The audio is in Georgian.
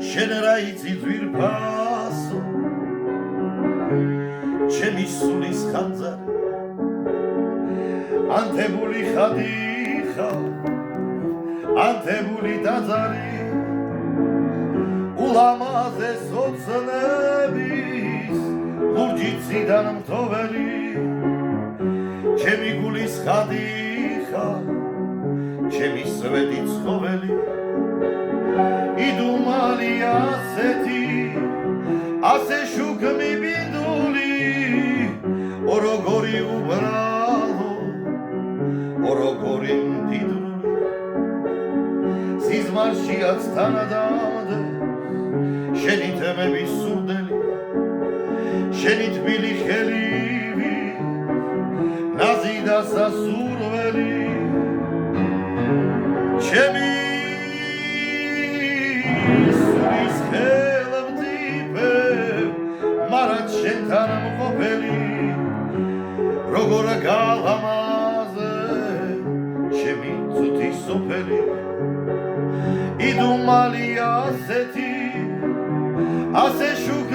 შენ რა იცი ძვირფასო ჩემი სულის ხანძარი ანთებული ხადიხა ანთებული დაძარი ულამაზეს ოცნების ლურჯიციდან მთოველი ჩემი გულის ხადიხა ჩემი სვეტი ცხოველი იდუმალი ასეთი ასე შუქმი ბინდული ოროგორი უბრალო ოროგორი მდიდრული სიზმარშიაც თანადამდა შენი თემების სურდელი შენი თბილი ხელივი ნაზი და სასურველი ჩემი სულის ხელმწიფე მარად შენთან მყოფელი როგორ გალამაზე ჩემი ცუდი სოფელი იდუმალი ასეთი ასე შუქ